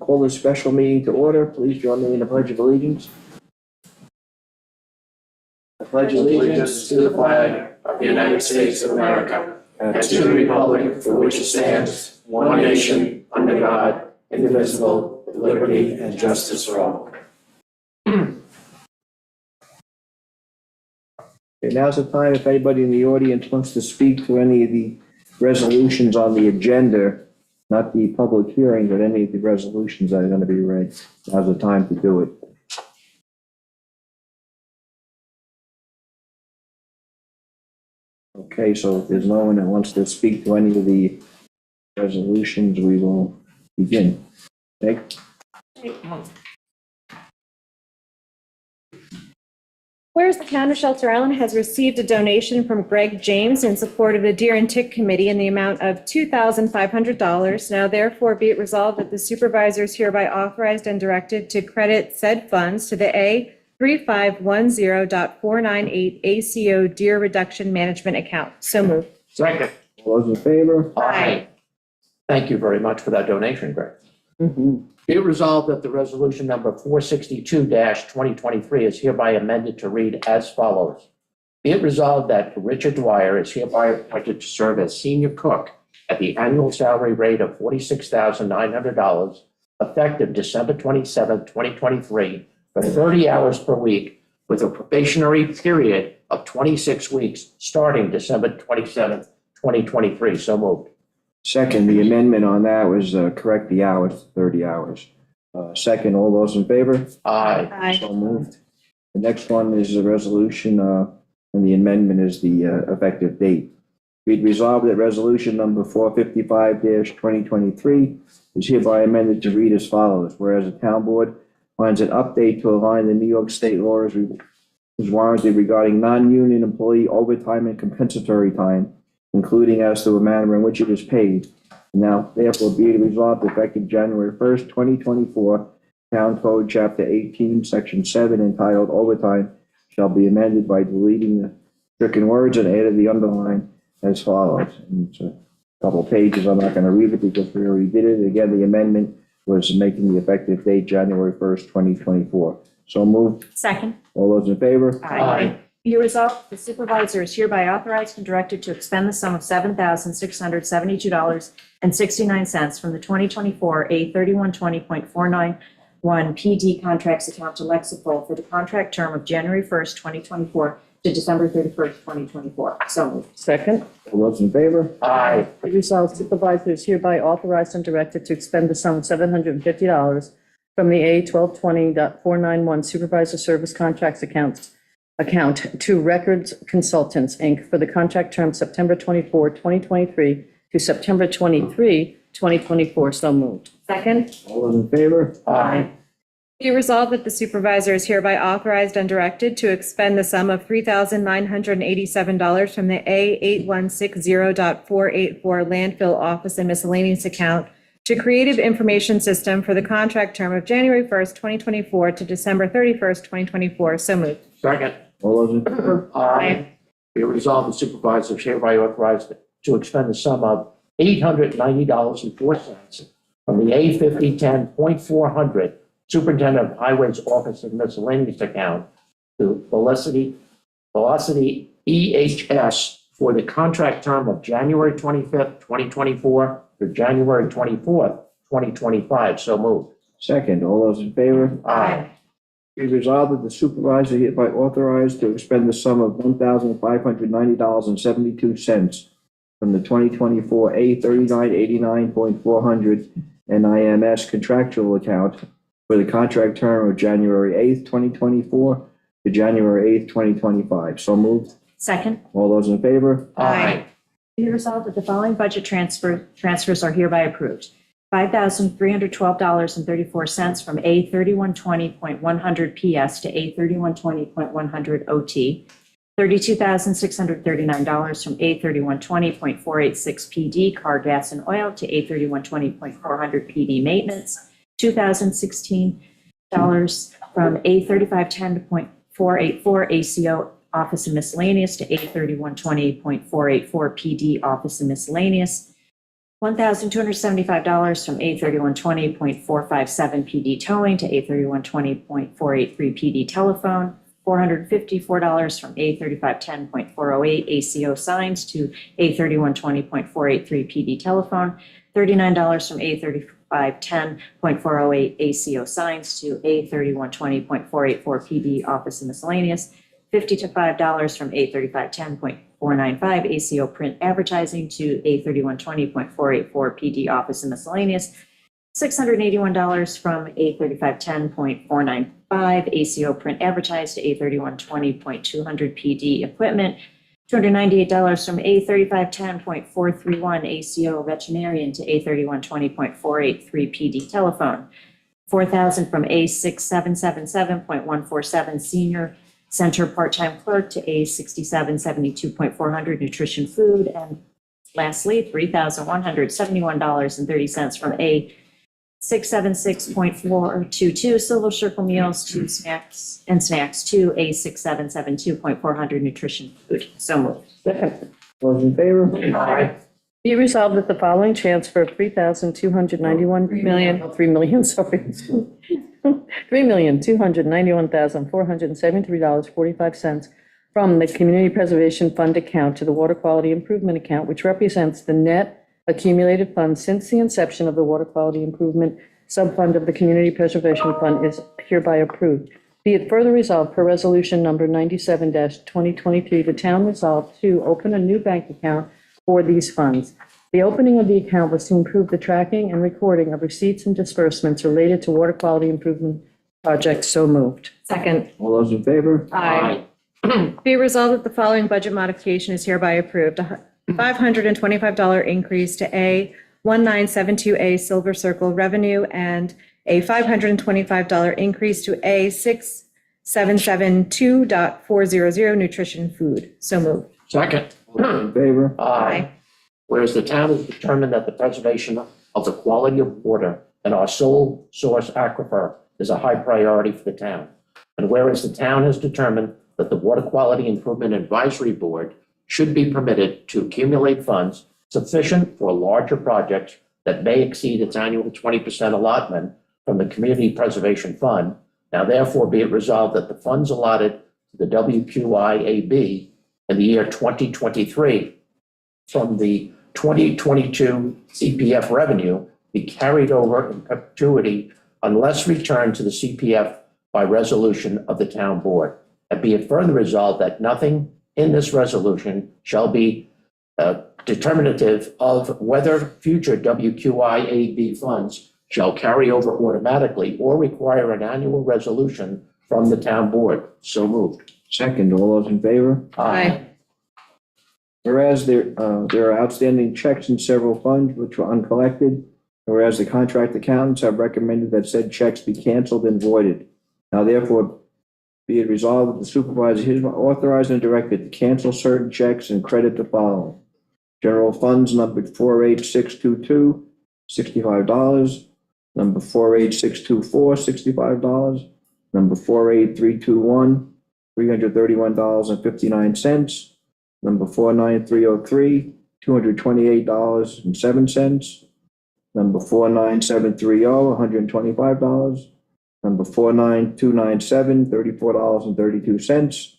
Call this special meeting to order. Please join me in the Pledge of Allegiance. I pledge Allegiance to the flag of the United States of America and to the republic for which it stands, one nation, under God, indivisible, with liberty and justice for all. Okay, now's the time if anybody in the audience wants to speak to any of the resolutions on the agenda, not the public hearing, but any of the resolutions that are going to be read. Now's the time to do it. Okay, so if there's no one that wants to speak to any of the resolutions, we will begin. Okay? Whereas the town of Shelter Island has received a donation from Greg James in support of the Deer and Tick Committee in the amount of $2,500, now therefore be it resolved that the supervisor is hereby authorized and directed to credit said funds to the A3510.498 ACO Deer Reduction Management Account. So moved. Second. All those in favor? Aye. Thank you very much for that donation, Greg. Be it resolved that the resolution number 462-2023 is hereby amended to read as follows. Be it resolved that Richard Dwyer is hereby appointed to serve as senior cook at the annual salary rate of $46,900 effective December 27, 2023 for 30 hours per week with a probationary period of 26 weeks starting December 27, 2023. So moved. Second, the amendment on that was correct the hours, 30 hours. Second, all those in favor? Aye. Aye. So moved. The next one is a resolution, and the amendment is the effective date. Be it resolved that resolution number 455-2023 is hereby amended to read as follows. Whereas the town board finds an update to align the New York State law is warranted regarding non-union employee overtime and compensatory time, including as to the manner in which it is paid. Now, therefore, be it resolved effective January 1st, 2024, Town Code Chapter 18, Section 7, entitled Overtime, shall be amended by deleting the stricken words and added the underline as follows. And it's a couple pages. I'm not going to read it because we already did it. Again, the amendment was making the effective date January 1st, 2024. So moved. Second. All those in favor? Aye. Be resolved, the supervisor is hereby authorized and directed to expend the sum of $7,672.69 from the 2024 A3120.491 PD contracts account to Lexipol for the contract term of January 1st, 2024 to December 31st, 2024. So moved. Second, All those in favor? Aye. be resolved supervisor is hereby authorized and directed to expend the sum of $750 from the A1220.491 Supervisor Service Contracts account to Records Consultants, Inc. for the contract term September 24, 2023 to September 23, 2024. So moved. Second. All those in favor? Aye. Be resolved that the supervisor is hereby authorized and directed to expend the sum of $3,987 from the A8160.484 landfill office and miscellaneous account to Creative Information System for the contract term of January 1st, 2024 to December 31st, 2024. So moved. Second. All those in favor? Aye. Be it resolved, the supervisor is hereby authorized to expend the sum of $890.04 from the A5010.400 Superintendent of Highways Office and Miscellaneous account to Velocity EHS for the contract term of January 25th, 2024 to January 24th, 2025. So moved. Second, all those in favor? Aye. Be resolved that the supervisor hereby authorized to expend the sum of $1,590.72 from the 2024 A3989.400 NIMS contractual account for the contract term of January 8th, 2024 to January 8th, 2025. So moved. Second. All those in favor? Aye. Be resolved that the following budget transfers are hereby approved. $5,312.34 from A3120.100 PS to A3120.100 OT. $32,639 from A3120.486 PD car gas and oil to A3120.400 PD maintenance. $2,016 from A3510.484 ACO office and miscellaneous to A3120.484 PD office and miscellaneous. $1,275 from A3120.457 PD towing to A3120.483 PD telephone, $454 from A3510.408 ACO signs to A3120.483 PD telephone, $39 from A3510.408 ACO signs to A3120.484 PD office and miscellaneous, $55 from A3510.495 ACO print advertising to A3120.484 PD office and miscellaneous, $681 from A3510.495 ACO print advertised to A3120.200 PD equipment, $298 from A3510.431 ACO veterinarian to A3120.483 PD telephone, $4,000 from A6777.147 senior center part-time clerk to A6772.400 nutrition food, and lastly, $3,171.30 from A676.422 Silver Circle meals to snacks to A6772.400 nutrition food. So moved. Second. All those in favor? Aye. Be it resolved that the following transfer of $3,291,473.45 from the Community Preservation Fund account to the Water Quality Improvement account, which represents the net accumulated funds since the inception of the Water Quality Improvement Subfund of the Community Preservation Fund, is hereby approved. Be it further resolved, per resolution number 97-2023, the town resolved to open a new bank account for these funds. The opening of the account was to improve the tracking and recording of receipts and disbursements related to water quality improvement projects. So moved. Second. All those in favor? Aye. Be it resolved that the following budget modification is hereby approved. A $525 increase to A1972A Silver Circle revenue and a $525 increase to A6772.400 nutrition food. So moved. Second. All those in favor? Aye. Whereas the town has determined that the preservation of the quality of water and our sole source aquifer is a high priority for the town. And whereas the town has determined that the Water Quality Improvement Advisory Board should be permitted to accumulate funds sufficient for larger projects that may exceed its annual 20% allotment from the Community Preservation Fund. Now therefore be it resolved that the funds allotted to the WQIAB in the year 2023 from the 2022 CPF revenue be carried over in perpetuity unless returned to the CPF by resolution of the town board. And be it further resolved that nothing in this resolution shall be determinative of whether future WQIAB funds shall carry over automatically or require an annual resolution from the town board. So moved. Second. All those in favor? Aye. Whereas there are outstanding checks in several funds which were uncollected, whereas the contract accountants have recommended that said checks be canceled and voided. Now therefore be it resolved that the supervisor is authorized and directed to cancel certain checks and credit the following: general funds numbered 48622, $65. Number 48624, $65. Number 48321, $331.59. Number 49303, $228.07. Number 49730, $125. Number 49297, $34.32.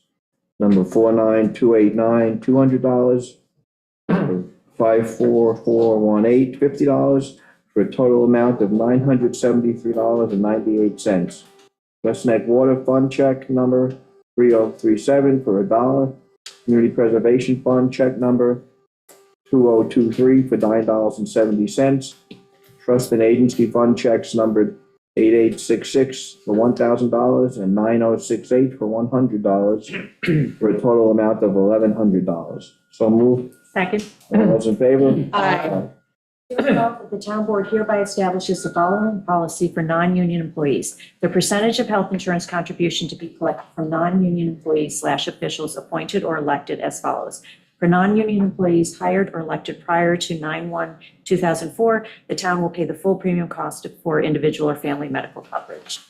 Number 49289, $200. Number 54418, $50, for a total amount of $973.98. West Neck Water Fund check number 3037 for $1. Community Preservation Fund check number 2023 for $9.70. Trust and agency fund checks numbered 8866 for $1,000 and 9068 for $100 for a total amount of $1,100. So moved. Second. All those in favor? Aye. The town board hereby establishes the following policy for non-union employees. The percentage of health insurance contribution to be collected from non-union employees/officials appointed or elected as follows. For non-union employees hired or elected prior to 9/1/2004, the town will pay the full premium cost for individual or family medical coverage.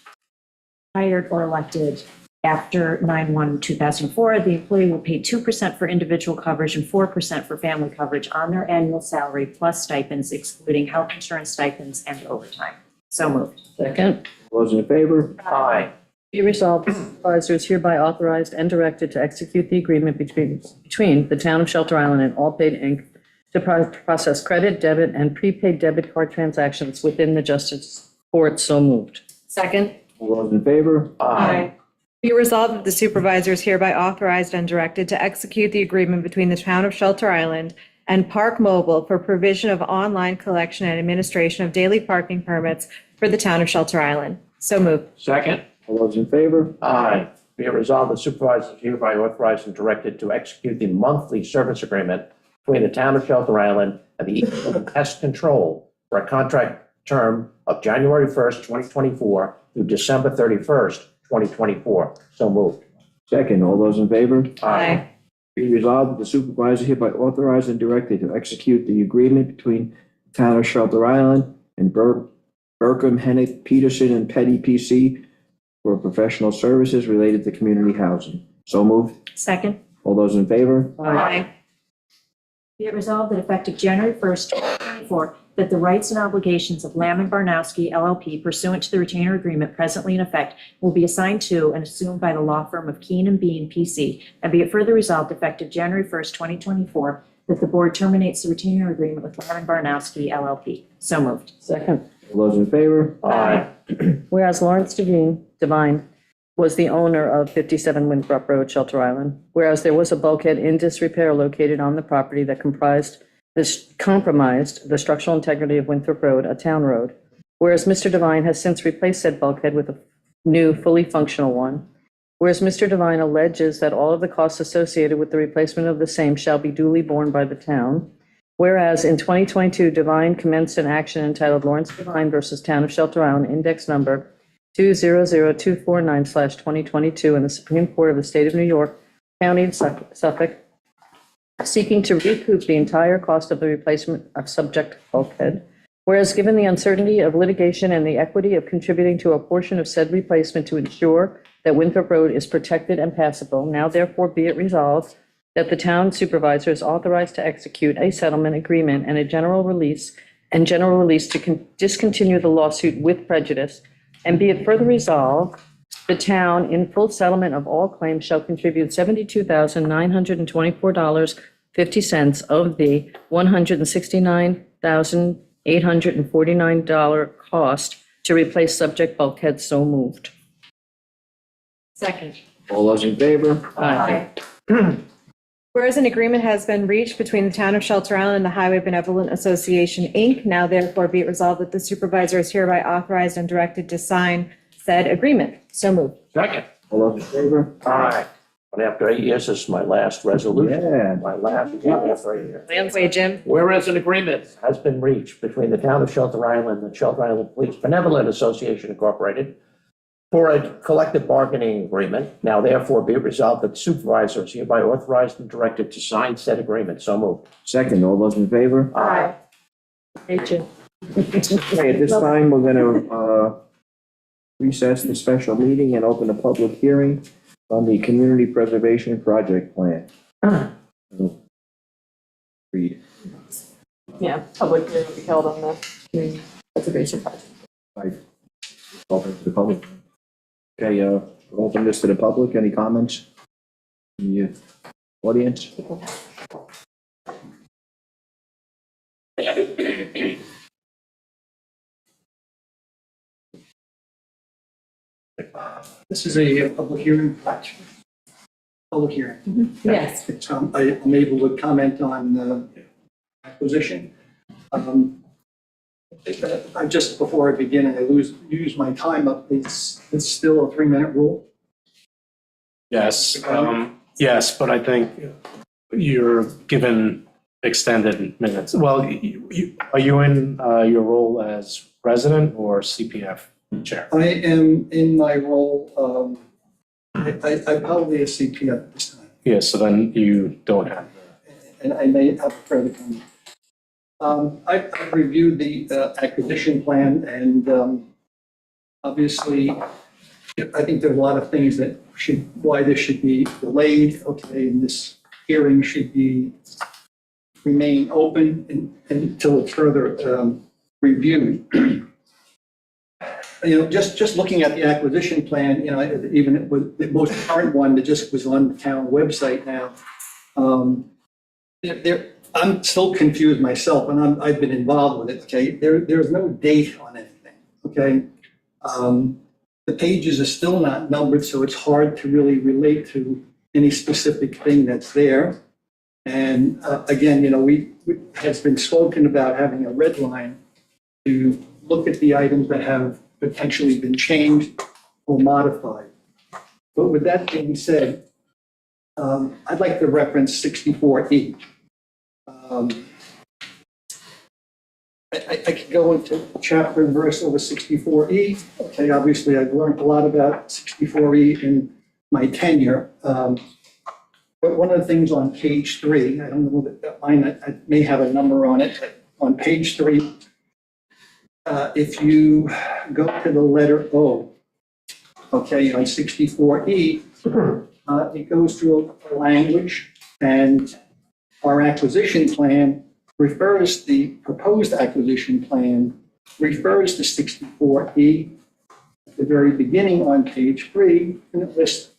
Hired or elected After 9/1/2004, the employee will pay 2% for individual coverage and 4% for family coverage on their annual salary plus stipends, excluding health insurance stipends and overtime. So moved. Second. All those in favor? Aye. Be resolved, the supervisor is hereby authorized and directed to execute the agreement between the town of Shelter Island and Allpaid Inc. to process credit, debit, and prepaid debit card transactions within the Justice Court. So moved. Second. All those in favor? Aye. Be resolved that the supervisor is hereby authorized and directed to execute the agreement between the town of Shelter Island and Park Mobile for provision of online collection and administration of daily parking permits for the town of Shelter Island. So moved. Second. All those in favor? Aye. Be it resolved, the supervisor is hereby authorized and directed to execute the monthly service agreement between the town of Shelter Island and the Equal Pest Control for a contract term of January 1st, 2024 through December 31st, 2024. So moved. Second, all those in favor? Aye. Be resolved that the supervisor hereby authorized and directed to execute the agreement between the town of Shelter Island and Burkham, Hennick, Peterson, and Petty PC for professional services related to community housing. So moved. Second. All those in favor? Aye. Be it resolved that effective January 1st, 2024, that the rights and obligations of Lamb and Barnowski LLP pursuant to the retainer agreement presently in effect will be assigned to and assumed by the law firm of Keen and Bean, PC, and be it further resolved effective January 1st, 2024, that the board terminates the retainer agreement with Lamb and Barnowski LLP. So moved. Second. All those in favor? Aye. Whereas Lawrence Devine was the owner of 57 Winthrop Road, Shelter Island. Whereas there was a bulkhead in disrepair located on the property that compromised the structural integrity of Winthrop Road, a town road. Whereas Mr. Devine has since replaced said bulkhead with a new, fully functional one. Whereas Mr. Devine alleges that all of the costs associated with the replacement of the same shall be duly borne by the town. Whereas in 2022, Devine commenced an action entitled Lawrence Devine versus Town of Shelter Island, index number 200249/2022 in the Supreme Court of the State of New York, County of Suffolk, seeking to recoup the entire cost of the replacement of subject bulkhead. Whereas given the uncertainty of litigation and the equity of contributing to a portion of said replacement to ensure that Winthrop Road is protected and passable, now therefore be it resolved that the town supervisor is authorized to execute a settlement agreement and a general release to discontinue the lawsuit with prejudice. And be it further resolved, the town, in full settlement of all claims, shall contribute $72,924.50 of the $169,849 cost to replace subject bulkhead. So moved. Second. All those in favor? Aye. Whereas an agreement has been reached between the town of Shelter Island and the Highway Benevolent Association, Inc., now therefore be it resolved that the supervisor is hereby authorized and directed to sign said agreement. So moved. Second. All those in favor? Aye. And after 8 years, this is my last resolution. Yeah. My last, after 8 years. Land's way, Jim. Whereas an agreement has been reached between the town of Shelter Island and Shelter Island Police Benevolent Association Incorporated for a collective bargaining agreement, now therefore be it resolved that the supervisor is hereby authorized and directed to sign said agreement. So moved. Second, all those in favor? Aye. Hey, Jim. Okay, at this time, we're gonna recess the special meeting and open a public hearing on the Community Preservation Project Plan. Read. Yeah, public hearing will be held on the community preservation project. Open to the public. Okay, we'll open this to the public. Any comments from the audience? This is a public hearing. Public hearing. Yes. I'm able to comment on the acquisition. I just, before I begin, and I use my time up, it's still a 3-minute rule. Yes, yes, but I think you're given extended minutes. Well, are you in your role as president or CPF chair? I am in my role, I'm probably a CP at this time, Yeah, so then you don't have and I may have further comment. I've reviewed the acquisition plan, and obviously I think there's a lot of things that why this should be delayed, okay, and this hearing should remain open until it's further reviewed. Just looking at the acquisition plan, even it was the most current one that just was on the town website now. I'm still confused myself, and I've been involved with it, okay? There's no date on anything, okay? The pages are still not numbered, so it's hard to really relate to any specific thing that's there. And again, has been spoken about having a red line to look at the items that have potentially been changed or modified. But with that being said, I'd like to reference 64E. I could go into chapter and verse over 64E. Okay, obviously I've learned a lot about 64E in my tenure. But one of the things on page 3, I don't know that mine, I may have a number on it, but on page 3, if you go to the letter O, okay, on 64E, it goes through a language, and our acquisition plan the proposed acquisition plan refers to 64E at the very beginning on page 3, and it lists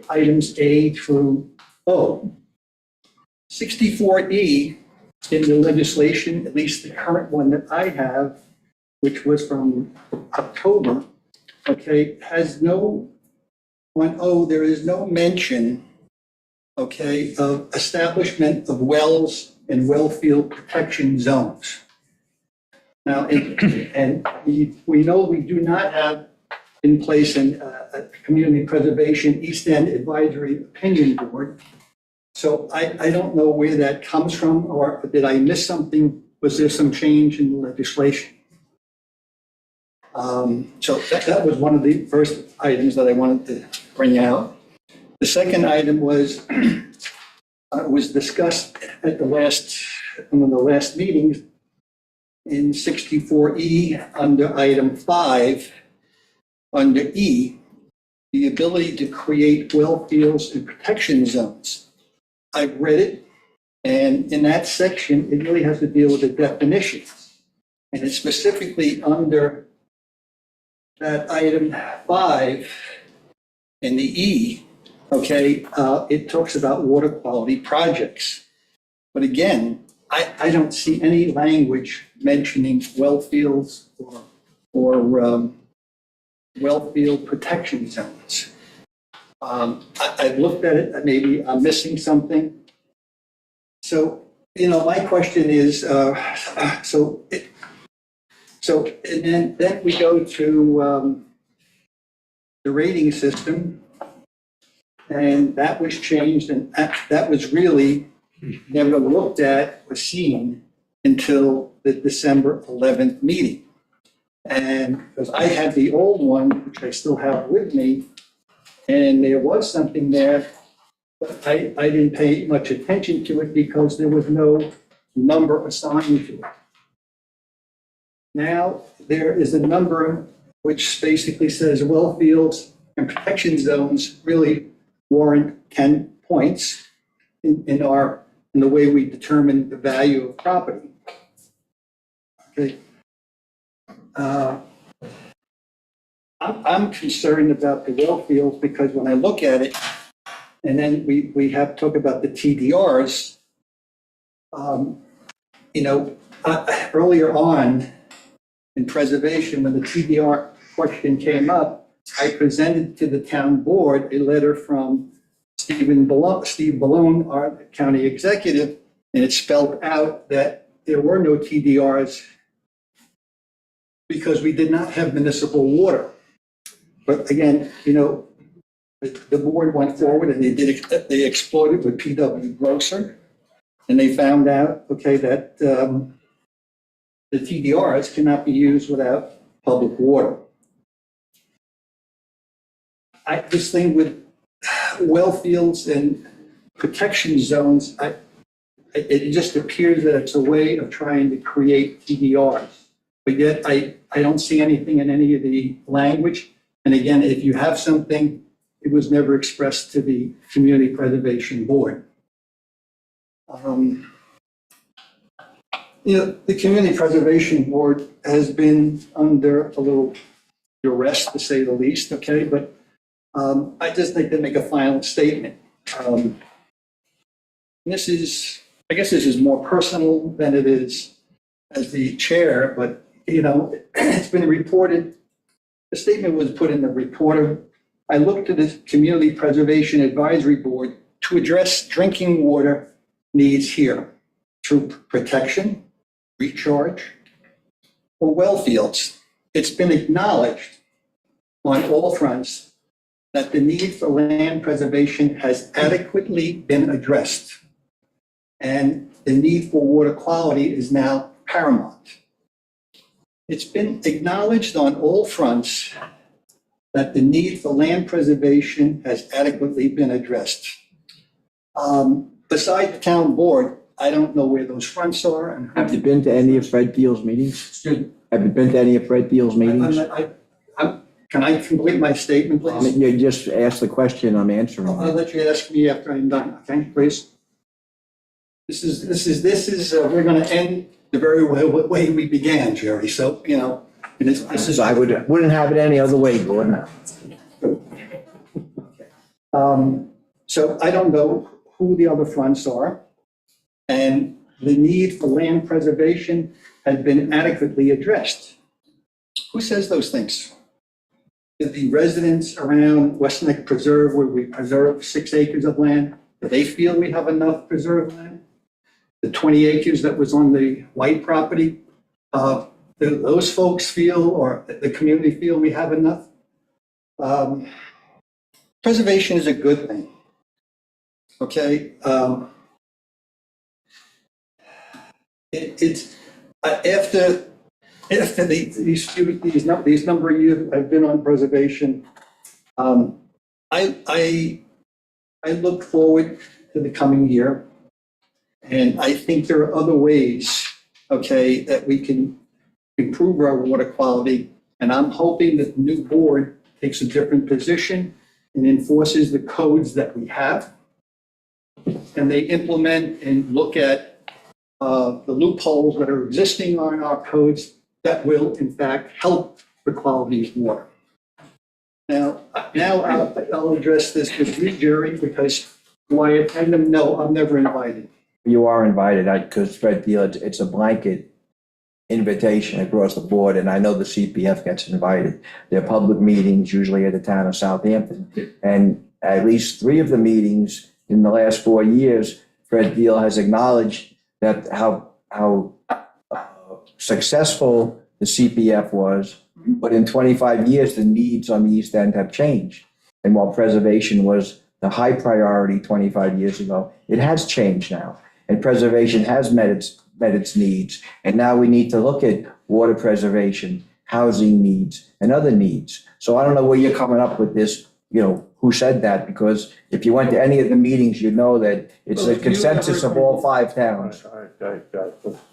items A through O. 64E in the legislation, at least the current one that I have, which was from October, okay, on O, there is no mention, okay, of establishment of wells and well field protection zones. Now, and we know we do not have in place a Community Preservation East End Advisory Opinion Board. So I don't know where that comes from, or did I miss something? Was there some change in the legislation? So that was one of the first items that I wanted to bring out. The second item was discussed at one of the last meetings in 64E under item 5, under E, the ability to create well fields and protection zones. I've read it, and in that section, it really has to deal with the definitions. And it's specifically under that item 5 in the E, okay, it talks about water quality projects. But again, I don't see any language mentioning well fields or well field protection zones. I've looked at it, maybe I'm missing something. So, my question is, and then we go to the rating system, and that was changed, and that was really never looked at or seen until the December 11th meeting. And because I had the old one, which I still have with me, and there was something there, but I didn't pay much attention to it because there was no number assigned to it. Now, there is a number which basically says well fields and protection zones really warrant 10 points in the way we determine the value of property. Okay. I'm concerned about the well fields because when I look at it, and then we have to talk about the TDRs, earlier on in preservation, when the TDR question came up, I presented to the town board a letter from Steve Ballone, our county executive, and it spelled out that there were no TDRs because we did not have municipal water. But again, the board went forward and they explored it with PW Grosser, and they found out, okay, that the TDRs cannot be used without public water. This thing with well fields and protection zones, it just appears that it's a way of trying to create TDRs. but yet I don't see anything in any of the language. And again, if you have something, it was never expressed to the Community Preservation Board. The Community Preservation Board has been under a little duress, to say the least, okay? But I just think they make a final statement. This is, I guess this is more personal than it is as the chair, but, it's been reported, the statement was put in the reporter. I looked to the Community Preservation Advisory Board to address drinking water needs here through protection, recharge, or well fields. It's been acknowledged on all fronts that the need for land preservation has adequately been addressed, and the need for water quality is now paramount. It's been acknowledged on all fronts that the need for land preservation has adequately been addressed. Beside the town board, I don't know where those fronts are and. Have you been to any of Fred Thiel's meetings? Excuse me. Have you been to any of Fred Thiel's meetings? Can I complete my statement, please? You just asked the question, I'm answering. I'll let you ask me after I'm done, okay, please? This is, we're gonna end the very way we began, Jerry, so, and this is. I wouldn't have it any other way, Gordon. So I don't know who the other fronts are, and the need for land preservation has been adequately addressed. Who says those things? Did the residents around West Neck Preserve, where we preserve 6 acres of land, do they feel we have enough preserved land? The 20 acres that was on the White property, do those folks feel, or the community feel we have enough? Preservation is a good thing. Okay, it's after these number of years I've been on preservation, I look forward to the coming year, and I think there are other ways, okay, that we can improve our water quality, and I'm hoping that the new board takes a different position and enforces the codes that we have, and they implement and look at the loopholes that are existing on our codes that will, in fact, help the quality of water. Now I'll address this with you, Jerry, because do I attend them? No, I'm never invited. You are invited, because Fred Thiel, it's a blanket invitation across the board, and I know the CPF gets invited. They're public meetings, usually at the town of Southampton, and at least 3 of the meetings in the last 4 years, Fred Thiel has acknowledged that how successful the CPF was, but in 25 years, the needs on the East End have changed. And while preservation was the high priority 25 years ago, it has changed now. And preservation has met its needs. And now we need to look at water preservation, housing needs, and other needs. So I don't know where you're coming up with this, who said that, because if you went to any of the meetings, you know that it's a consensus of all 5 towns.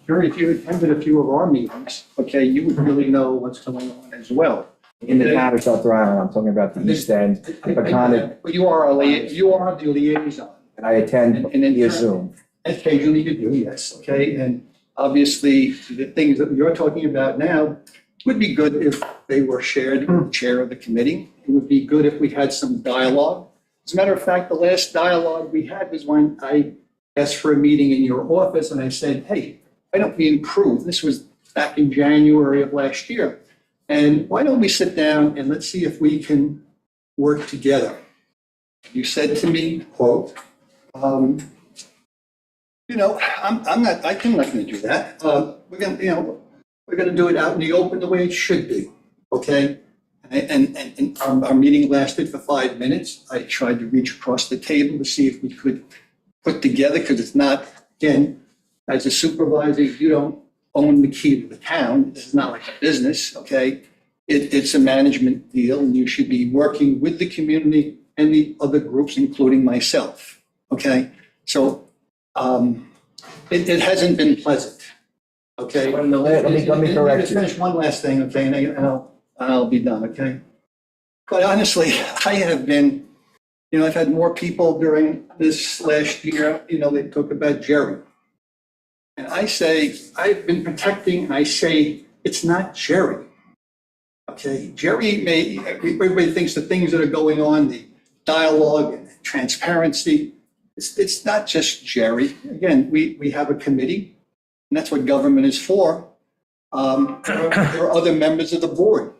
Jerry, if you attended a few of our meetings, okay, you would really know what's going on as well. In the town of South Rhode I'm talking about the East End, Peconic, But you are the liaison. and I attend via Zoom. Occasionally you do, yes, okay, and obviously the things that you're talking about now would be good if they were shared with the chair of the committee. It would be good if we had some dialogue. As a matter of fact, the last dialogue we had was when I asked for a meeting in your office and I said, hey, why don't we improve? This was back in January of last year. And why don't we sit down and let's see if we can work together? You said to me, quote, I'm not going to do that. We're going to do it out in the open the way it should be, okay? And our meeting lasted for 5 minutes. I tried to reach across the table to see if we could put together, because it's not, again, as a supervisor, you don't own the key to the town. This is not like a business, okay? It's a management deal, and you should be working with the community and the other groups, including myself, okay? So it hasn't been pleasant. okay? Let me correct Just you. finish one last thing, okay, and I'll be done, okay? But honestly, I have been, I've had more people during this last year, they talk about Jerry. And I say, I've been protecting, and I say, it's not Jerry. Okay, Jerry everybody thinks the things that are going on, the dialogue and transparency, it's not just Jerry. Again, we have a committee, and that's what government is for. There are other members of the board.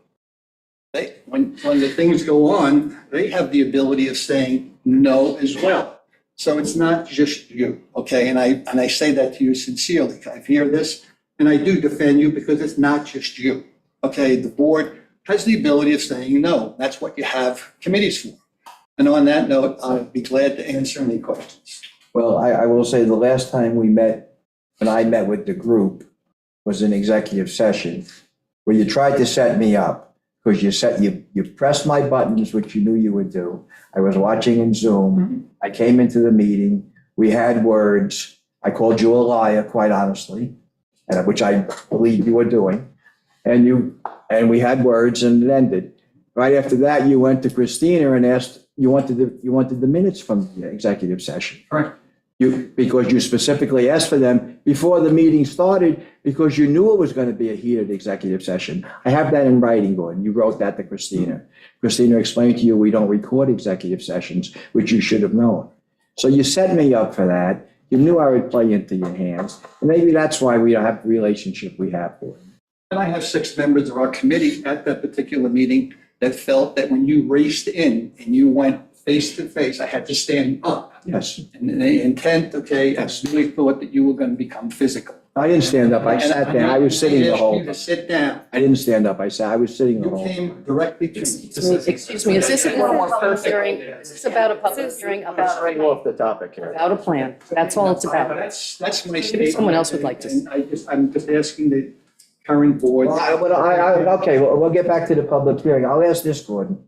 When the things go on, they have the ability of saying no as well. So it's not just you, okay? And I say that to you sincerely. I hear this, and I do defend you because it's not just you, okay? The board has the ability of saying no. That's what you have committees for. And on that note, I'll be glad to answer any questions. Well, I will say the last time we met, when I met with the group, was an executive session where you tried to set me up because you pressed my buttons, which you knew you would do. I was watching in Zoom. I came into the meeting. We had words. I called you a liar, quite honestly, and which I believe you were doing. And we had words, and it ended. Right after that, you went to Christina and asked, you wanted the minutes from the executive session. Correct. Because you specifically asked for them before the meeting started, because you knew it was going to be a heated executive session. I have that in writing, Gordon. You wrote that to Christina. Christina explained to you, we don't record executive sessions, which you should have known. So you set me up for that. You knew I would play into your hands. And maybe that's why we don't have the relationship we have, Gordon. And I have 6 members of our committee at that particular meeting that felt that when you raced in and you went face to face, I had to stand up. Yes. And the intent, okay, I really thought that you were going to become physical. I didn't stand up. I sat there. I was sitting the whole I asked you to sit down. I didn't stand up. I was sitting the You whole. came directly to me. Excuse me, is this a public hearing? Is this about a public hearing about Straight off the topic here. a plan? That's all it's about. That's my Maybe statement. someone else would like to. And I'm just asking the current board. Okay, well, we'll get back to the public hearing. I'll ask this, Gordon.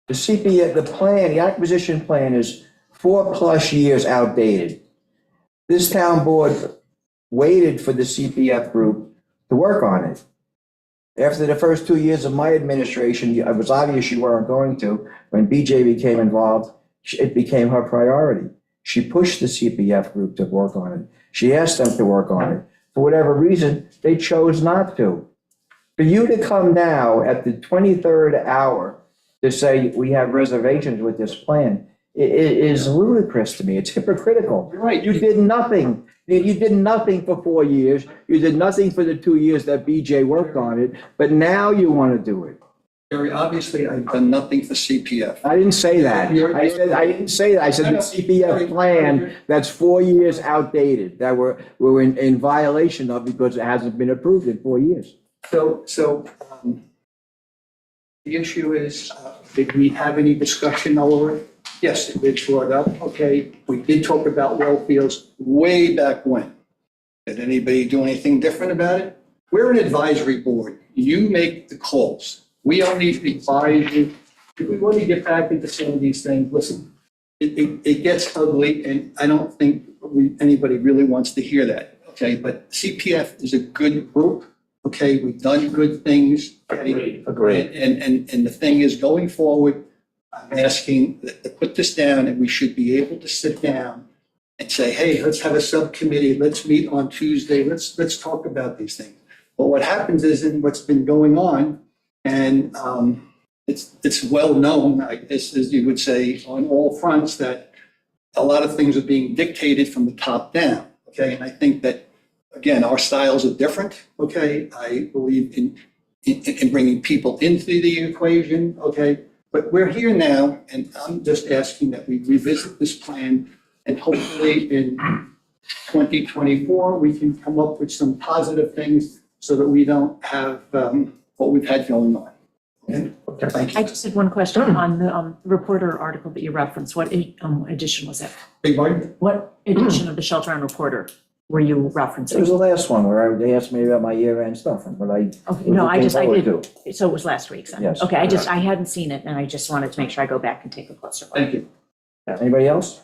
The CPF, the plan, the acquisition plan is 4+ years outdated. This town board waited for the CPF group to work on it. After the first 2 years of my administration, it was obvious you weren't going to. When BJ became involved, it became her priority. She pushed the CPF group to work on it. She asked them to work on it. For whatever reason, they chose not to. For you to come now at the 23rd hour to say we have reservations with this plan, it is ludicrous to me. It's hypocritical. You're right. You did nothing. You did nothing for 4 years. You did nothing for the 2 years that BJ worked on it, but now you want to do it. Very obviously, I've done nothing for CPF. I didn't say that. I didn't say that. I said the CPF plan that's 4 years outdated, that we're in violation of because it hasn't been approved in 4 years. So the issue is, did we have any discussion over it? Yes, it was brought up. Okay, we did talk about well fields way back when. Did anybody do anything different about it? We're an advisory board. You make the calls. We only advise you. If we want to get back into some of these things, listen, it gets ugly, and I don't think anybody really wants to hear that, okay? But CPF is a good group, okay? We've done good things. Okay? Agreed. And the thing is, going forward, I'm asking to put this down, and we should be able to sit down and say, hey, let's have a subcommittee, let's meet on Tuesday, let's talk about these things. But what happens is, in what's been going on, and it's well known, I guess, as you would say, on all fronts, that a lot of things are being dictated from the top down, okay? And I think that, again, our styles are different, okay? I believe in bringing people into the equation, okay? But we're here now, and I'm just asking that we revisit this plan, and hopefully in 2024, we can come up with some positive things so that we don't have what we've had going on. Okay, thank I you. just had one question on the reporter article that you referenced. What edition was that? Big Martin? What edition of the Shelter and Reporter were you It was referencing? the last one where they asked me about my year-end stuff, but I. Okay, no, I forward did. So it was last week's then? Yes. Okay, I hadn't seen it, and I just wanted to make sure I go back and take a closer look. Thank you. Anybody else?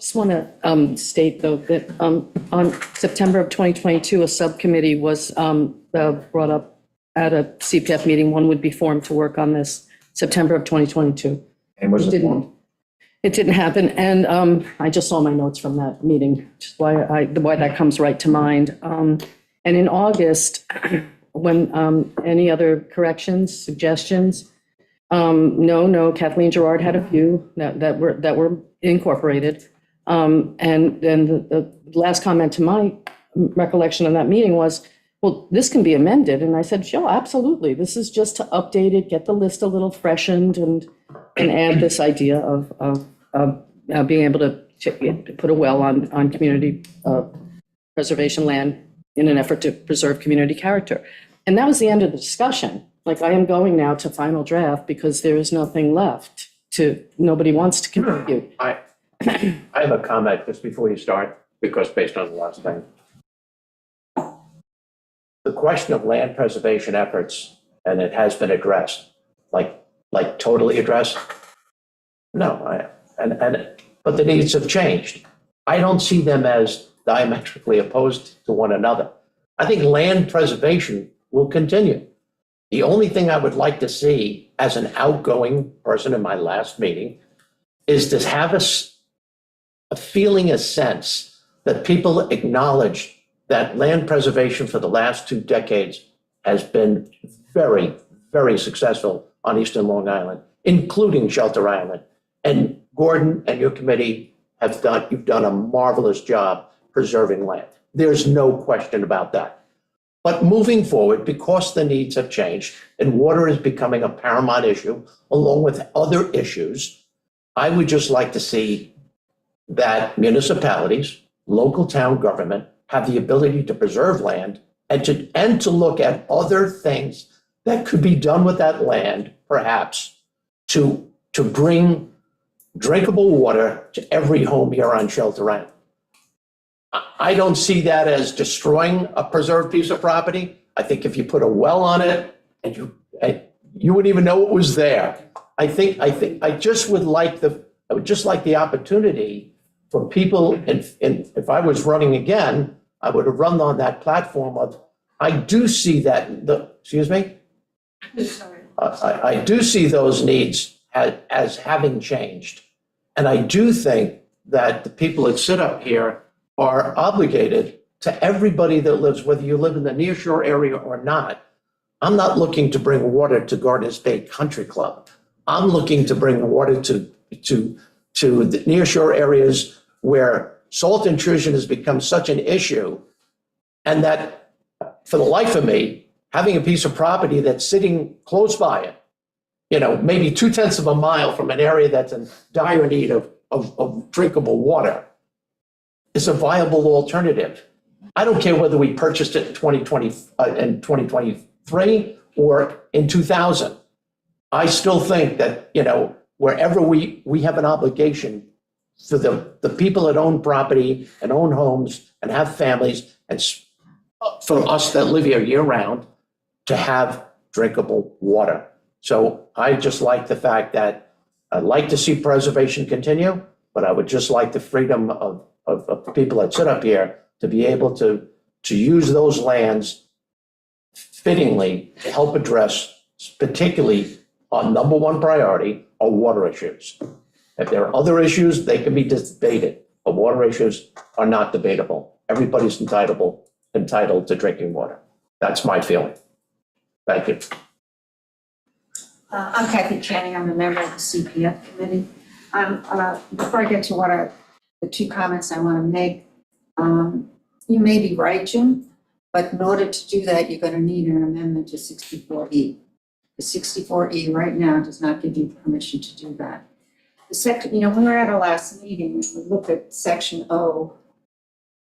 just want to state, though, that on September of 2022, a subcommittee was brought up at a CPF meeting. One would be formed to work on this, September of 2022. And was It it didn't. formed? It didn't happen, and I just saw my notes from that meeting, which is why that comes right to mind. And in August, when any other corrections, suggestions? No, Kathleen Gerard had a few that were incorporated. And then the last comment to my recollection of that meeting was, well, this can be amended. And I said, sure, absolutely. This is just to update it, get the list a little freshened and add this idea of being able to put a well on community preservation land in an effort to preserve community character. And that was the end of the discussion. Like, I am going now to final draft because there is nothing left nobody wants to contribute. I have a comment just before you start, because based on the last thing. The question of land preservation efforts, and it has been addressed, like totally addressed? No, but the needs have changed. I don't see them as diametrically opposed to one another. I think land preservation will continue. The only thing I would like to see as an outgoing person in my last meeting is to have a feeling, a sense that people acknowledge that land preservation for the last 2 decades has been very, very successful on Eastern Long Island, including Shelter Island. And Gordon and your committee you've done a marvelous job preserving land. There's no question about that. But moving forward, because the needs have changed and water is becoming a paramount issue, along with other issues, I would just like to see that municipalities, local town government, have the ability to preserve land and to look at other things that could be done with that land, perhaps, to bring drinkable water to every home here on Shelter Island. I don't see that as destroying a preserved piece of property. I think if you put a well on it and you wouldn't even know it was there. I would just like the opportunity for people, and if I was running again, I would have run on that platform of, I do see that, excuse me? I do see those needs as having changed. And I do think that the people that sit up here are obligated to everybody that lives, whether you live in the nearshore area or not. I'm not looking to bring water to Gardens Bay Country Club. I'm looking to bring water to the nearshore areas where salt intrusion has become such an issue. And that, for the life of me, having a piece of property that's sitting close by it, maybe 0.2 of a mile from an area that's in dire need of drinkable water, is a viable alternative. I don't care whether we purchased it in 2023 or in 2000. I still think that, wherever we have an obligation for the people that own property and own homes and have families, and for us that live here year round, to have drinkable water. So I just like the fact that I'd like to see preservation continue, but I would just like the freedom of the people that sit up here to be able to use those lands fittingly to help address, particularly on number one priority, are water issues. If there are other issues, they can be debated, but water issues are not debatable. Everybody's entitled to drinking water. That's my feeling. Thank you. I'm Kathy Channing. I'm a member of the CPF committee. Before I get to the 2 comments I want to make, you may be right, Jim, but in order to do that, you're going to need an amendment to 64E. The 64E right now does not give you permission to do that. The second, when we were at our last meeting, we looked at section O.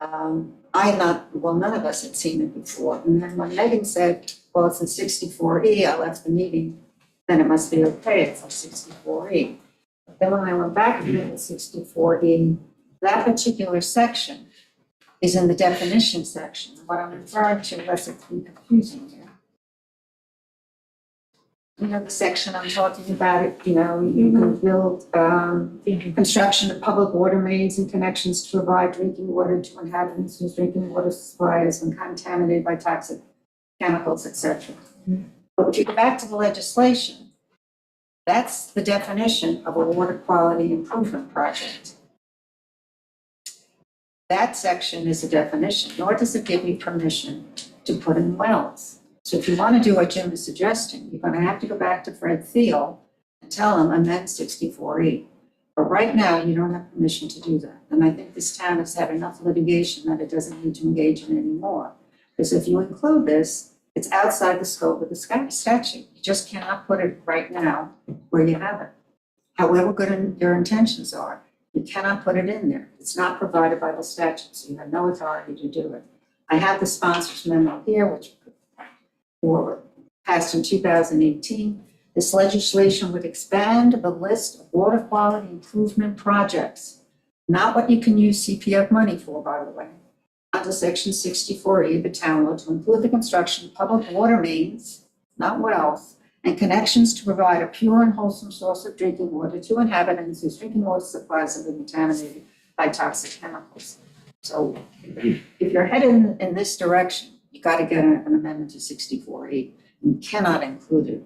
None of us had seen it before. And then when Megan said, well, it's in 64E, I left the meeting, then it must be okay, it's in 64E. But then when I went back and looked at 64E, that particular section is in the definition section. What I'm referring to, unless it's confusing here, the section I'm talking about, you can build, construction of public water mains and connections to provide drinking water to inhabitants whose drinking water supply has been contaminated by toxic chemicals, etc. But if you go back to the legislation, that's the definition of a water quality improvement project. That section is a definition, nor does it give you permission to put in wells. So if you want to do what Jim is suggesting, you're going to have to go back to Fred Thiel and tell him amend 64E. But right now, you don't have permission to do that. And I think this town has had enough litigation that it doesn't need to engage in anymore. Because if you include this, it's outside the scope of the statute. You just cannot put it right now where you have it. However good your intentions are, you cannot put it in there. It's not provided by the statute, so you have no authority to do it. I have the sponsors memo here, which were passed in 2018. This legislation would expand the list of water quality improvement projects, not what you can use CPF money for, by the way, under section 64E of the town law to include the construction of public water mains, not wells, and connections to provide a pure and wholesome source of drinking water to inhabitants whose drinking water supplies have been contaminated by toxic chemicals. So if you're headed in this direction, you got to get an amendment to 64E. You cannot include it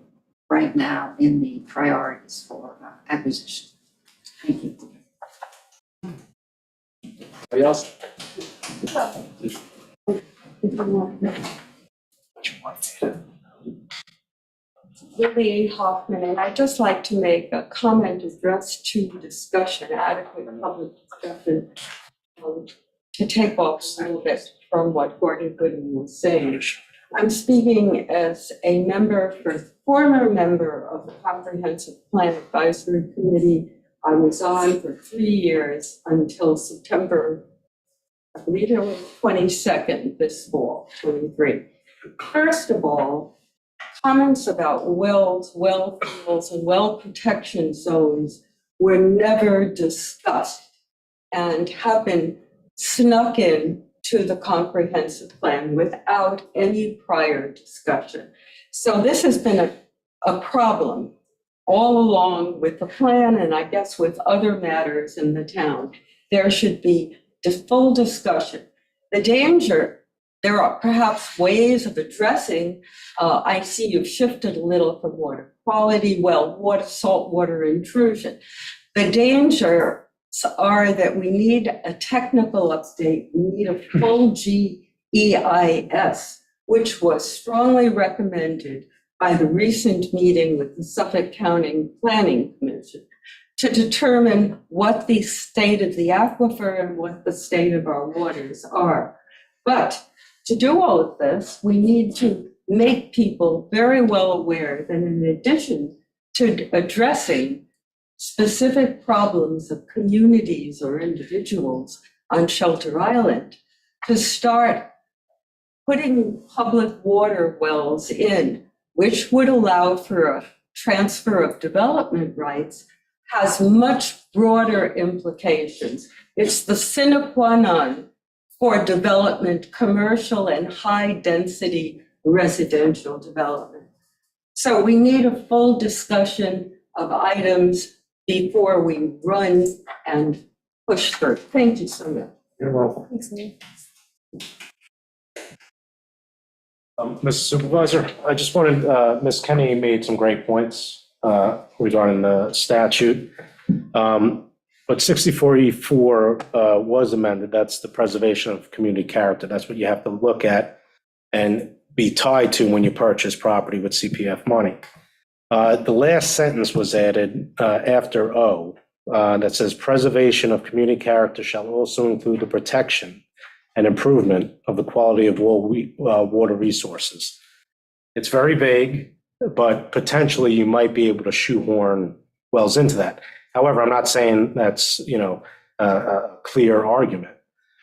right now in the priorities for acquisition. Thank you. Anybody else? Lily Hoffman, and I'd just like to make a comment addressed to discussion, adequate public discussion, to take off a little bit from what Gordon Goodman was saying. I'm speaking as a former member of the Comprehensive Plan Advisory Committee. I was on for 3 years until September, I believe it was 22nd this fall, 23. First of all, comments about wells, well fields, and well protection zones were never discussed and have been snuck in to the comprehensive plan without any prior discussion. So this has been a problem all along with the plan, and I guess with other matters in the town. There should be full discussion. The danger, there are perhaps ways of addressing, I see you've shifted a little from water quality, saltwater intrusion. The danger are that we need a technical update, we need a full GEIS, which was strongly recommended by the recent meeting with the Suffolk County Planning Commission to determine what the state of the aquifer and what the state of our waters are. But to do all of this, we need to make people very well aware that in addition to addressing specific problems of communities or individuals on Shelter Island, to start putting public water wells in, which would allow for a transfer of development rights, has much broader implications. It's the sine qua non for development, commercial and high-density residential development. So we need a full discussion of items before we run and push through. Thank you so much. You're welcome. Thanks, Lee. Mr. Supervisor, I just wanted, Ms. Kenny made some great points regarding the statute. But 64E4 was amended. That's the preservation of community character. That's what you have to look at and be tied to when you purchase property with CPF money. The last sentence was added after O that says preservation of community character shall also include the protection and improvement of the quality of water resources. It's very vague, but potentially you might be able to shoehorn wells into that. However, I'm not saying that's, a clear argument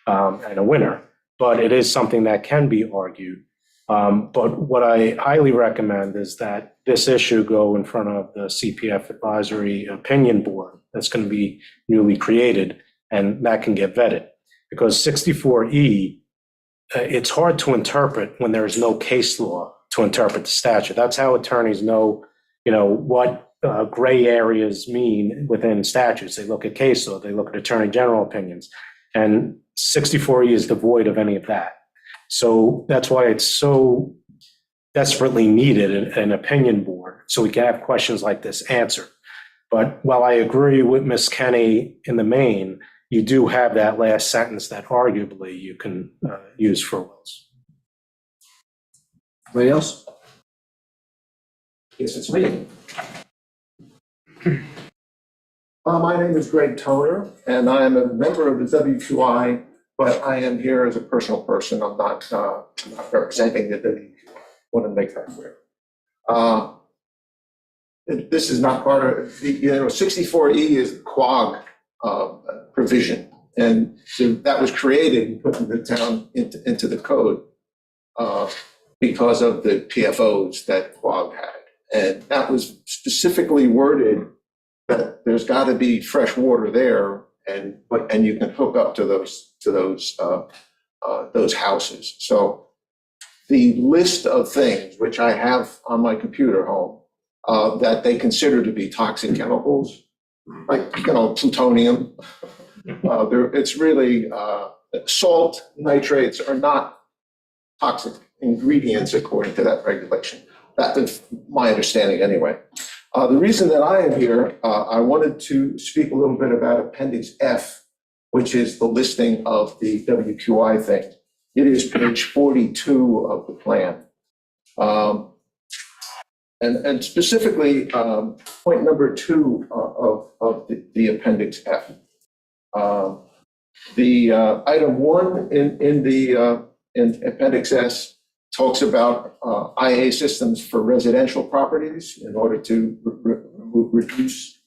and a winner, but it is something that can be argued. But what I highly recommend is that this issue go in front of the CPF Advisory Opinion Board that's going to be newly created, and that can get vetted. Because 64E, it's hard to interpret when there is no case law to interpret the statute. That's how attorneys know what gray areas mean within statutes. They look at case law, they look at attorney general opinions, and 64E is devoid of any of that. So that's why it's so desperately needed an opinion board, so we can have questions like this answered. But while I agree with Ms. Kenny in the main, you do have that last sentence that arguably you can use for wills. Anybody else? Yes, it's me. My name is Greg Toner, and I am a member of the WQI, but I am here as a personal person. I'm not representing the WQI. I want to make that clear. This is not part of the, 64E is the QUAG provision, and so that was created and put in the town into the code because of the PFOs that QUAG had. And that was specifically worded that there's got to be fresh water there, and you can hook up to those houses. So the list of things which I have on my computer home that they consider to be toxic chemicals, like plutonium. It's really salt, nitrates are not toxic ingredients according to that regulation. That is my understanding anyway. The reason that I am here, I wanted to speak a little bit about Appendix F, which is the listing of the WQI thing. It is page 42 of the plan. And specifically, point number 2 of the Appendix F. The item 1 in Appendix S talks about IA systems for residential properties in order to reduce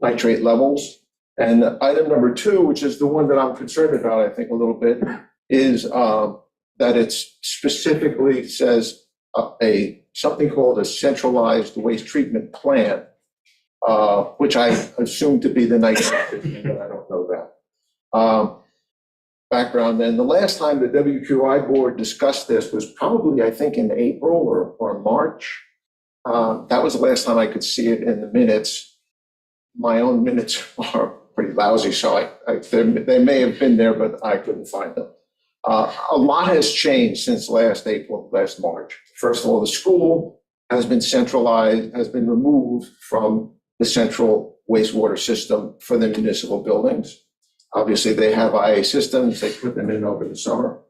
nitrate levels. And item number 2, which is the one that I'm concerned about, I think a little bit, is that it specifically says something called a centralized waste treatment plant, which I assume to be the nitrate, but I don't know that. Background then, the last time the WQI board discussed this was probably, I think, in April or March. That was the last time I could see it in the minutes. My own minutes are pretty lousy, so they may have been there, but I couldn't find them. A lot has changed since last March. First of all, the school has been centralized, has been removed from the central wastewater system for the municipal buildings. Obviously, they have IA systems, they put them in over the summer.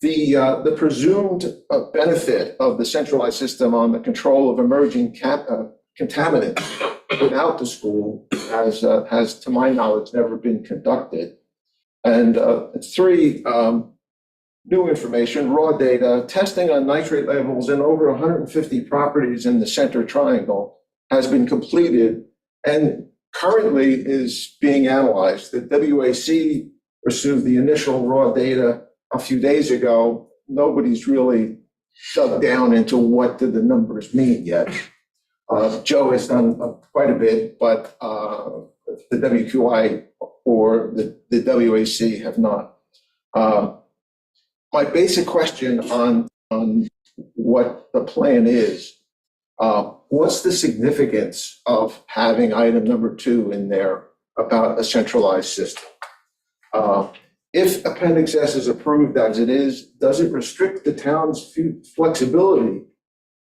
The presumed benefit of the centralized system on the control of emerging contaminants without the school has, to my knowledge, never been conducted. And 3, new information, raw data, testing on nitrate levels in over 150 properties in the center triangle has been completed and currently is being analyzed. The WAC received the initial raw data a few days ago. Nobody's really dug down into what do the numbers mean yet. Joe has done quite a bit, but the WQI or the WAC have not. My basic question on what the plan is, what's the significance of having item number 2 in there about a centralized system? If Appendix S is approved as it is, does it restrict the town's flexibility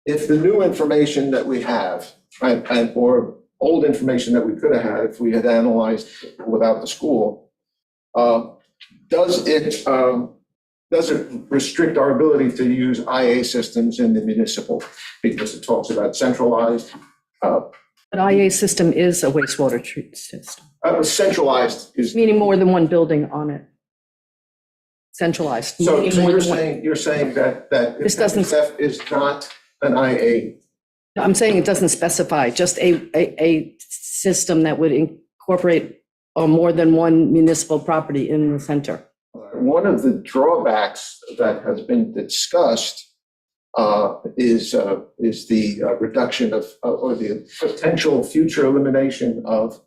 if the new information that we have, or old information that we could have had if we had analyzed without the school, does it restrict our ability to use IA systems in the municipal? Because it talks about centralized. But IA system is a wastewater treatment system, Centralized is. meaning more than one building on it. Centralized. So meaning more than one- you're saying that This doesn't- F is not an IA. I'm saying it doesn't specify, just a system that would incorporate more than one municipal property in the center. One of the drawbacks that has been discussed is the reduction of or the potential future elimination of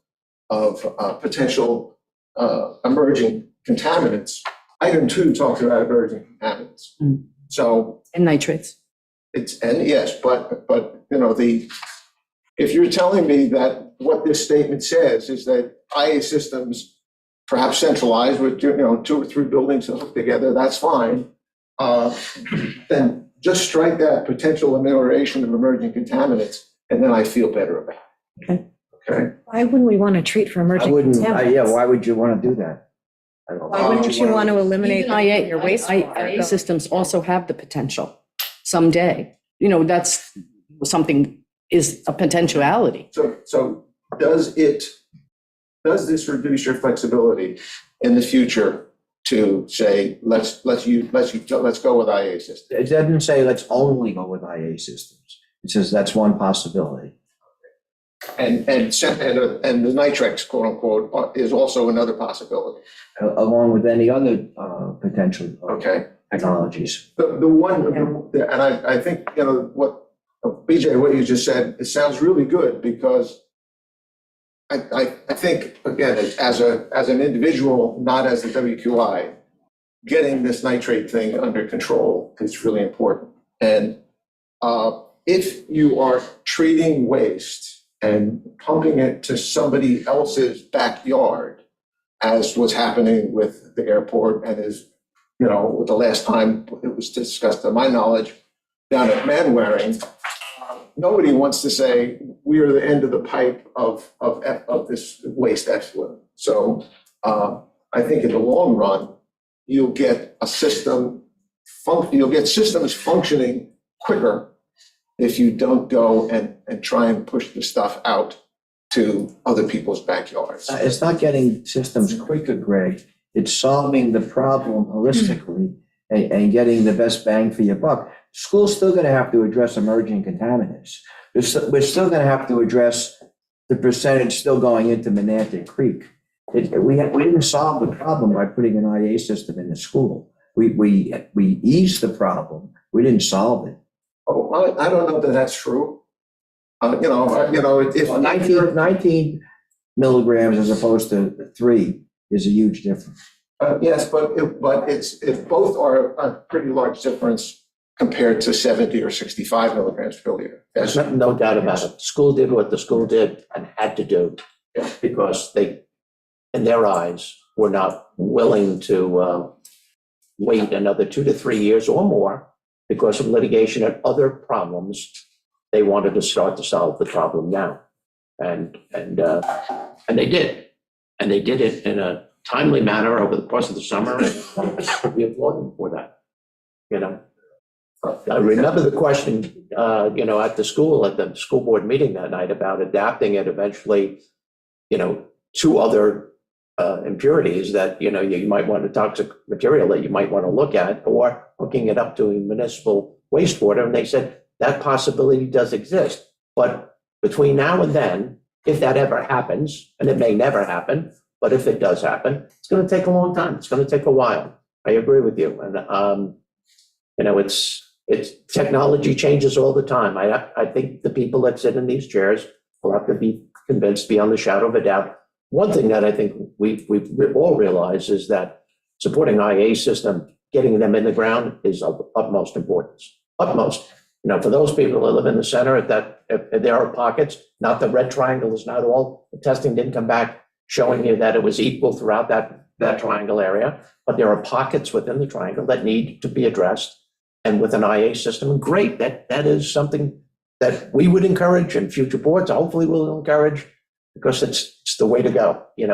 potential emerging contaminants. Item 2 talks about emerging contaminants. Mm. So And nitrates. yes, but, you know, if you're telling me that what this statement says is that IA systems perhaps centralized with, 2 or 3 buildings hooked together, that's fine. Then just strike that potential amelioration of emerging contaminants, and then I feel better about it. Okay? Why wouldn't we want to treat for I emerging wouldn't, contaminants? yeah, why would you want to do that? I don't know. Why wouldn't you want to eliminate them from your IA wastewater? systems also have the potential someday. That's something is a potentiality. So does this reduce your flexibility in the future to say, let's go with IA systems? It doesn't say let's only go with IA systems. It says that's one possibility. And the Nitrex, quote unquote, is also another possibility. Along with any other potential Okay. technologies. The one, and I think, what, BJ, what you just said, it sounds really good because I think, again, as an individual, not as the WQI, getting this nitrate thing under control is really important. And if you are treating waste and pumping it to somebody else's backyard, as was happening with the airport and is, the last time it was discussed, to my knowledge, down at Manwaring, nobody wants to say, we are the end of the pipe of this waste effluent. So I think in the long run, you'll get systems functioning quicker if you don't go and try and push the stuff out to other people's backyards. It's not getting systems quicker, Greg. It's solving the problem holistically and getting the best bang for your buck. School's still going to have to address emerging contaminants. We're still going to have to address the percentage still going into Menantic Creek. We didn't solve the problem by putting an IA system in the school. We eased the problem. We didn't solve it. Oh, I don't know that that's true. If 19 milligrams as opposed to 3 is a huge difference. yes, but both are a pretty large difference compared to 70 or 65 milligrams per liter. There's no doubt about it. School did what the school did and had to do because they, in their eyes, were not willing to wait another 2 to 3 years or more because of litigation and other problems. They wanted to start to solve the problem now, and they did, and they did it in a timely manner over the course of the summer, and we applaud them for that. I remember the question, at the school board meeting that night about adapting it eventually, to other impurities that, you might want a toxic material that you might want to look at, or hooking it up to municipal wastewater. And they said that possibility does exist. But between now and then, if that ever happens, and it may never happen, but if it does happen, it's going to take a long time. It's going to take a while. I agree with you. And, it's technology changes all the time. I think the people that sit in these chairs will have to be convinced beyond the shadow of a doubt. One thing that I think we've all realized is that supporting IA system, getting them in the ground is of utmost importance. Utmost. For those people that live in the center, if there are pockets, not the red triangle is not all. The testing didn't come back showing you that it was equal throughout that triangle area, but there are pockets within the triangle that need to be addressed. And with an IA system, great, that is something that we would encourage and future boards hopefully will encourage because it's the way to go. We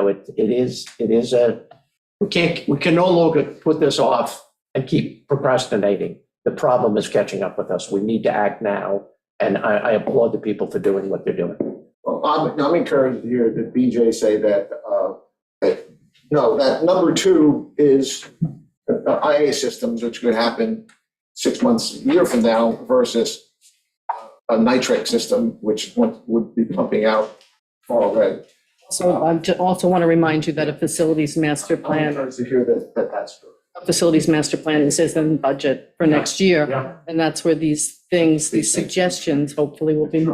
can no longer put this off and keep procrastinating. The problem is catching up with us. We need to act now. And I applaud the people for doing what they're doing. Well, I'm encouraged to hear that BJ say that number 2 is IA systems, which could happen 6 months, a year from now, versus a Nitrex system, which would be pumping out far away. So I also want to remind you that a facilities master I'm plan, encouraged to hear that that's true. is in the budget for next year. Yeah. And that's where these suggestions hopefully will be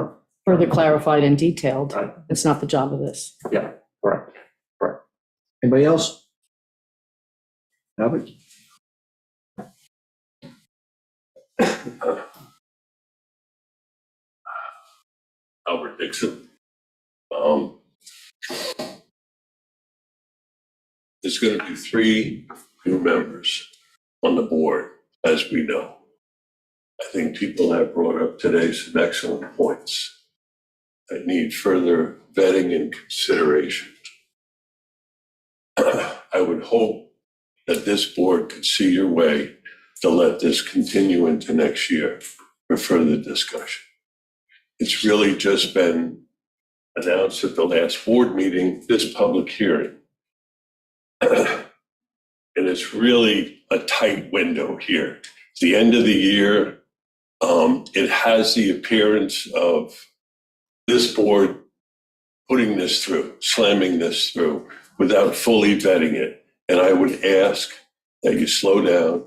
further clarified and detailed. Right. It's not the job of this. Yeah, correct. Anybody else? Albert? Albert Dixon. There's going to be 3 new members on the board, as we know. I think people have brought up today some excellent points that need further vetting and consideration. I would hope that this board could see your way to let this continue into next year for further discussion. It's really just been announced at the last board meeting, this public hearing. And it's really a tight window here. It's the end of the year. It has the appearance of this board putting this through, slamming this through without fully vetting it. And I would ask that you slow down,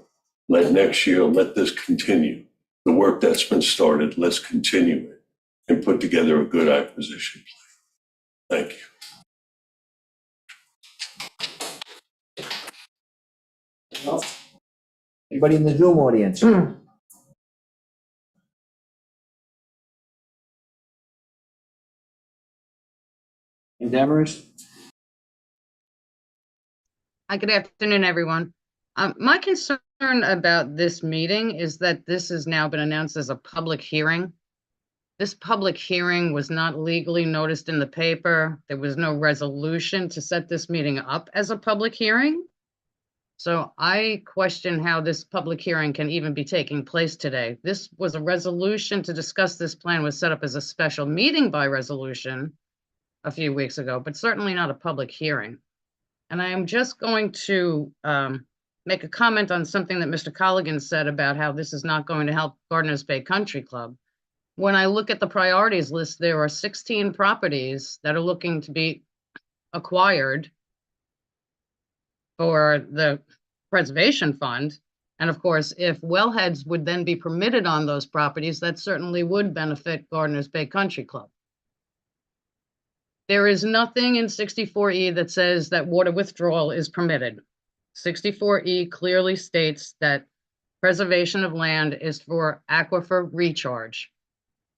let next year, let this continue. The work that's been started, let's continue it and put together a good acquisition plan. Thank you. Anybody in the Zoom audience? Endeavors? Hi, good afternoon, everyone. My concern about this meeting is that this has now been announced as a public hearing. This public hearing was not legally noticed in the paper. There was no resolution to set this meeting up as a public hearing. So I question how this public hearing can even be taking place today. This was a resolution to discuss this plan was set up as a special meeting by resolution a few weeks ago, but certainly not a public hearing. And I am just going to make a comment on something that Mr. Colligan said about how this is not going to help Gardeners Bay Country Club. When I look at the priorities list, there are 16 properties that are looking to be acquired for the preservation fund. And of course, if wellheads would then be permitted on those properties, that certainly would benefit Gardeners Bay Country Club. There is nothing in 64E that says that water withdrawal is permitted. 64E clearly states that preservation of land is for aquifer recharge,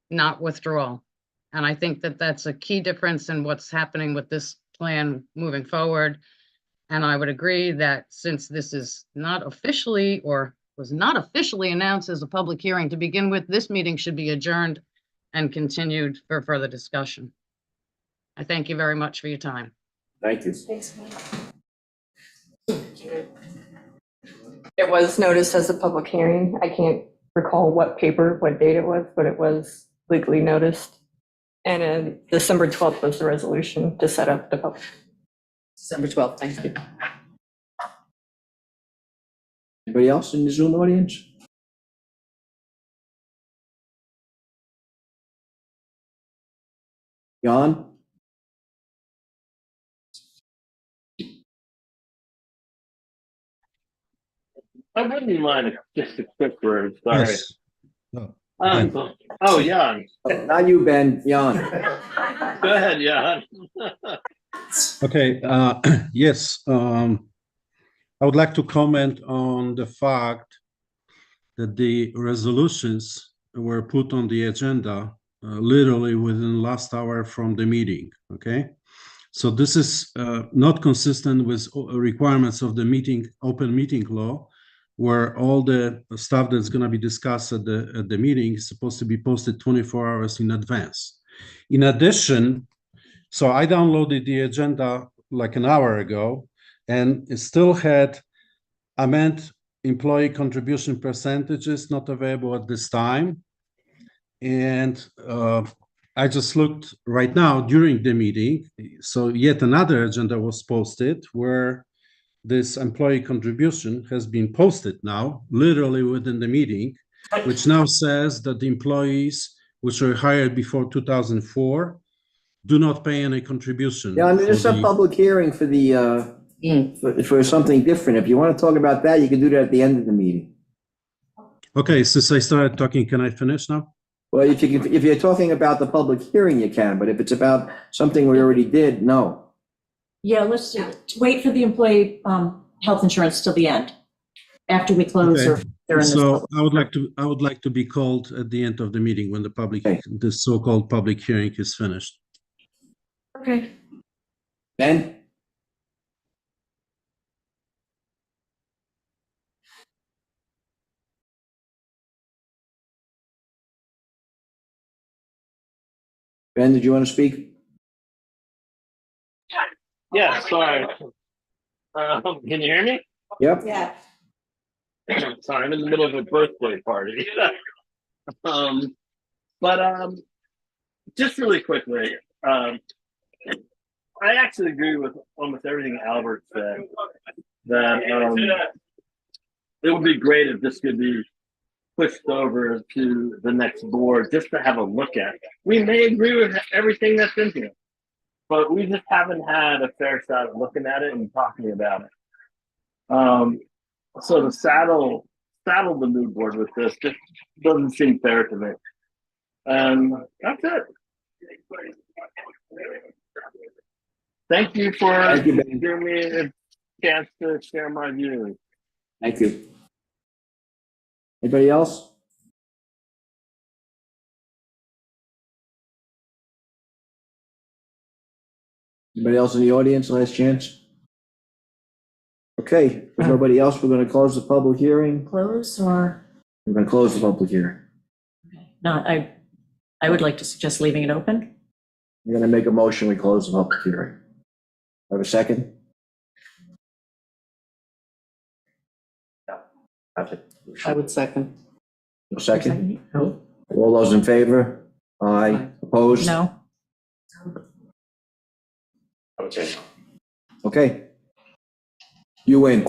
not withdrawal. And I think that that's a key difference in what's happening with this plan moving forward. And I would agree that since this is not officially or was not officially announced as a public hearing to begin with, this meeting should be adjourned and continued for further discussion. I thank you very much for your time. Thank you. Thanks. It was noticed as a public hearing. I can't recall what paper, what date it was, but it was legally noticed. And December 12th was the resolution to set up the public. December 12th, thank you. Anybody else in the Zoom audience? Jan? I wouldn't mind just a quick word, sorry. Yes. No. Oh, Jan. Not you, Ben, Jan. Go ahead, Jan. Okay, yes, I would like to comment on the fact that the resolutions were put on the agenda literally within the last hour from the meeting, okay? So this is not consistent with requirements of the open meeting law, where all the stuff that's going to be discussed at the meeting is supposed to be posted 24 hours in advance. In addition, so I downloaded the agenda like an hour ago, and it still had amend employee contribution percentages not available at this time. And I just looked right now during the meeting, so yet another agenda was posted where this employee contribution has been posted now, literally within the meeting, which now says that the employees which were hired before 2004 do not pay any contribution. Yeah, there's a public hearing for the, for something different. If you want to talk about that, you can do that at the end of the meeting. Okay, since I started talking, can I finish now? Well, if you're talking about the public hearing, you can, but if it's about something we already did, no. Yeah, let's wait for the employee health insurance till the end, after we close Okay. or They're in this So public- I would like to be called at the end of the meeting when Okay. the so-called public hearing is finished. Okay. Ben? Ben, did you want to speak? Yeah, sorry. Can you hear me? Yep. Yeah. Sorry, I'm in the middle of a birthday party. But just really quickly, I actually agree with almost everything Albert said. That it would be great if this could be pushed over to the next board just to have a look at. We may agree with everything that's in here, but we just haven't had a fair shot at looking at it and talking about it. So to saddle the new board with this just doesn't seem fair to me. And that's it. Thank you for Thank you, Ben. giving me a chance to share my views. Thank you. Anybody else? Anybody else in the audience, last chance? Okay, if there's nobody else, we're gonna close the public hearing. Close or, We're gonna close the public hearing. no, I would like to suggest leaving it open. I'm gonna make a motion, we close the public hearing. Have a second? I would second. A second? All those in favor? Aye. Opposed? No? Okay. Okay. You win.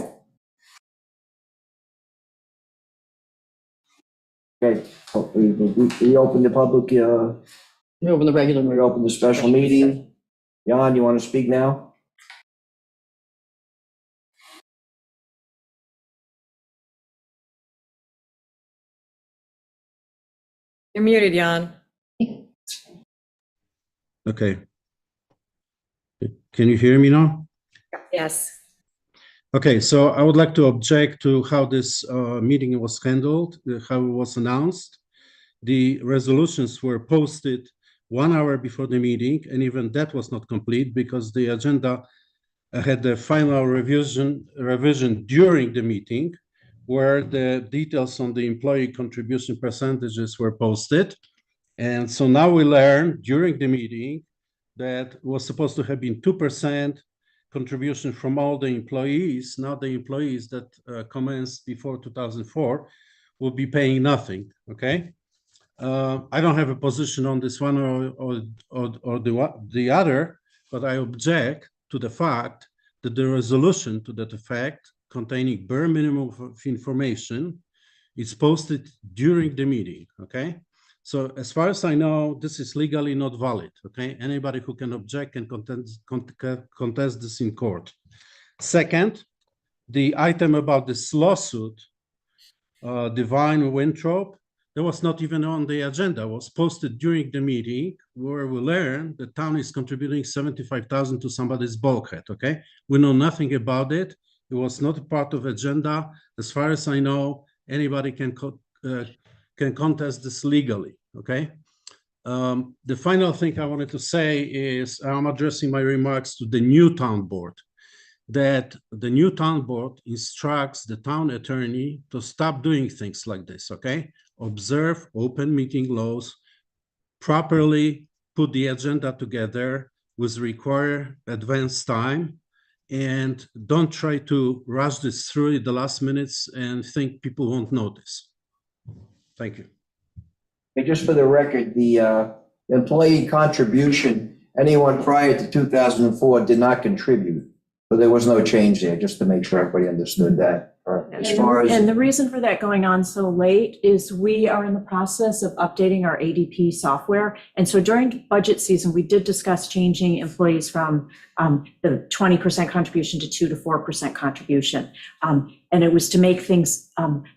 Okay, we open the public, We open the regular we meeting. open the special meeting. Jan, you want to speak now? You're muted, Jan. Okay. Can you hear me now? Yes. Okay, so I would like to object to how this meeting was handled, how it was announced. The resolutions were posted 1 hour before the meeting, and even that was not complete because the agenda had the final revision during the meeting, where the details on the employee contribution percentages were posted. And so now we learn during the meeting that was supposed to have been 2% contribution from all the employees. Now the employees that commenced before 2004 will be paying nothing, okay? I don't have a position on this one or the other, but I object to the fact that the resolution to that effect containing bare minimum of information is posted during the meeting, okay? So as far as I know, this is legally not valid, okay? Anybody who can object can contest this in court. Second, the item about this lawsuit, Divine Winthrop, that was not even on the agenda, it was posted during the meeting where we learned the town is contributing 75,000 to somebody's bulkhead, okay? We know nothing about it. It was not a part of agenda. As far as I know, anybody can contest this legally, okay? The final thing I wanted to say is I'm addressing my remarks to the new town board, that the new town board instructs the town attorney to stop doing things like this, okay? Observe open meeting laws, properly put the agenda together with required advance time, and don't try to rush this through at the last minutes and think people won't notice. Thank you. Hey, just for the record, the employee contribution, anyone prior to 2004 did not contribute. So there was no change there, just to make sure everybody understood that. As far as, And the reason for that going on so late is we are in the process of updating our ADP software. And so during budget season, we did discuss changing employees from the 20% contribution to 2 to 4% contribution. And it was to make things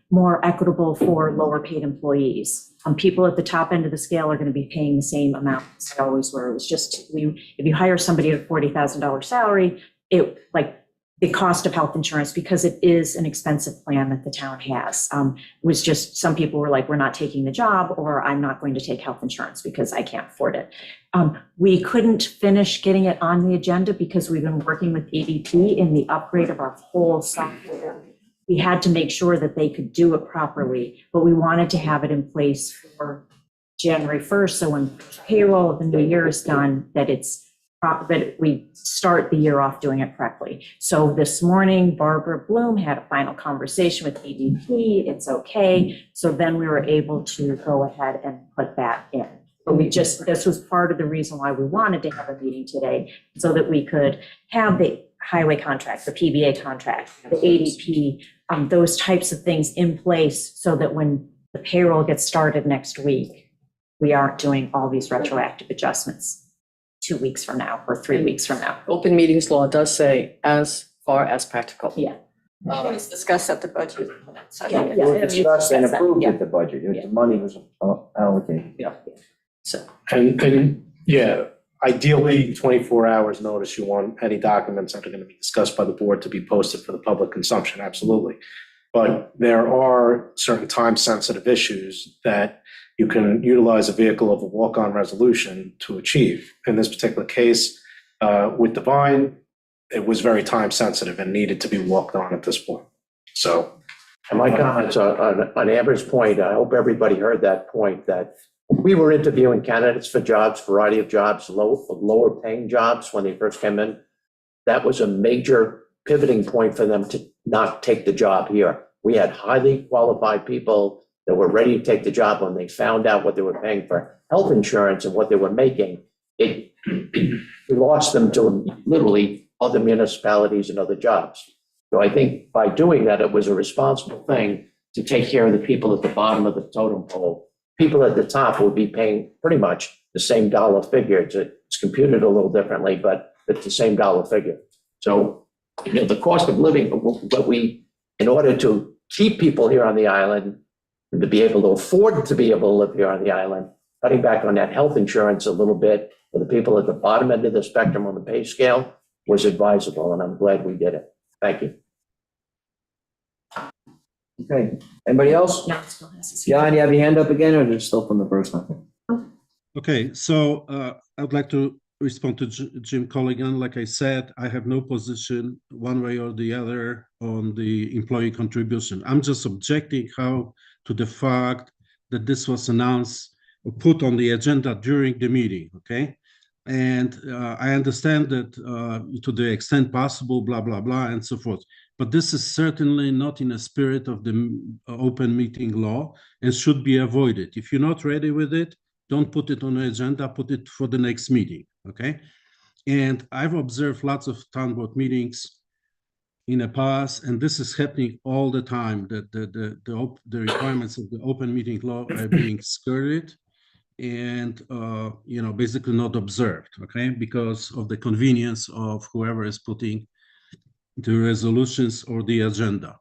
more equitable for lower paid employees. People at the top end of the scale are going to be paying the same amount as they always were. It was just, if you hire somebody at a $40,000 salary, it like the cost of health insurance, because it is an expensive plan that the town has. Was just, some people were like, we're not taking the job, or I'm not going to take health insurance because I can't afford it. We couldn't finish getting it on the agenda because we've been working with ADP in the upgrade of our whole software. We had to make sure that they could do it properly, but we wanted to have it in place for January 1st. So when payroll of the new year is done, that that we start the year off doing it correctly. So this morning, Barbara Bloom had a final conversation with ADP. It's okay. So then we were able to go ahead and put that in. But this was part of the reason why we wanted to have a meeting today, so that we could have the highway contract, the PBA contract, the ADP, those types of things in place, so that when the payroll gets started next week, we aren't doing all these retroactive adjustments 2 weeks from now or 3 weeks from now. Open meetings law does say as far as practical. Yeah. It was discussed at the budget. Yeah. It was discussed and approved Yeah. at the budget, the money was allocated. So, And yeah, ideally, 24 hours notice, you want any documents that are going to be discussed by the board to be posted for the public consumption, absolutely. But there are certain time-sensitive issues that you can utilize a vehicle of a walk-on resolution to achieve. In this particular case, with Divine, it was very time-sensitive and needed to be walked on at this point. So. And my comments on Amber's point, I hope everybody heard that point, that we were interviewing candidates for jobs, variety of jobs, lower paying jobs when they first came in. That was a major pivoting point for them to not take the job here. We had highly qualified people that were ready to take the job. When they found out what they were paying for health insurance and what they were making, we lost them to literally other municipalities and other jobs. So I think by doing that, it was a responsible thing to take care of the people at the bottom of the totem pole. People at the top would be paying pretty much the same dollar figure. It's computed a little differently, but it's the same dollar figure. So, the cost of living, but in order to keep people here on the island, and to be able to afford to be able to live here on the island, cutting back on that health insurance a little bit for the people at the bottom end of the spectrum on the pay scale was advisable, and I'm glad we did it. Thank you. Okay, anybody else? no, it still has to see. John, you have your hand up again, or is it still from the first one? Okay, so I would like to respond to Jim Colligan. Like I said, I have no position one way or the other on the employee contribution. I'm just objecting to the fact that this was announced or put on the agenda during the meeting, okay? And I understand that to the extent possible, blah, blah, blah, and so forth. But this is certainly not in the spirit of the open meeting law and should be avoided. If you're not ready with it, don't put it on the agenda, put it for the next meeting, okay? And I've observed lots of town board meetings in the past, and this is happening all the time, that the requirements of the open meeting law are being skirted and, basically not observed, okay? Because of the convenience of whoever is putting the resolutions or the agenda.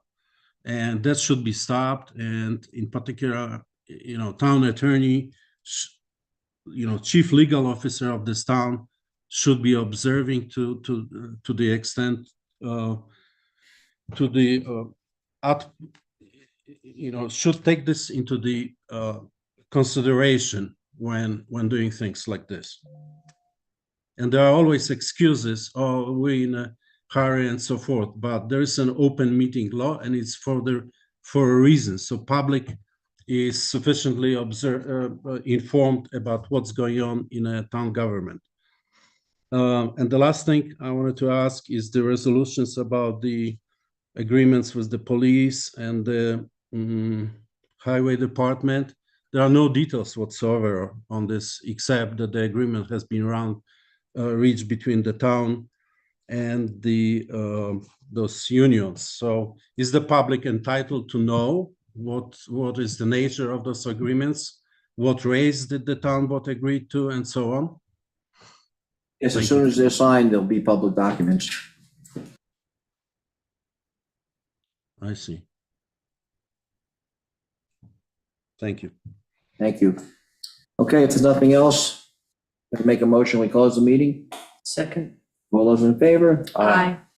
And that should be stopped. And in particular, town attorney, chief legal officer of this town should be observing to the extent should take this into the consideration when doing things like this. And there are always excuses, oh, we're in a hurry and so forth, but there is an open meeting law and it's for a reason. So public is sufficiently informed about what's going on in a town government. And the last thing I wanted to ask is the resolutions about the agreements with the police and the highway department. There are no details whatsoever on this, except that the agreement has been reached between the town and those unions. So is the public entitled to know what is the nature of those agreements, what rates did the town board agree to, and so on? Yes, as soon as they're signed, there'll be public documents. I see. Thank you. Thank you. Okay, if there's nothing else, make a motion, we close the meeting. Second. All those in favor? Aye.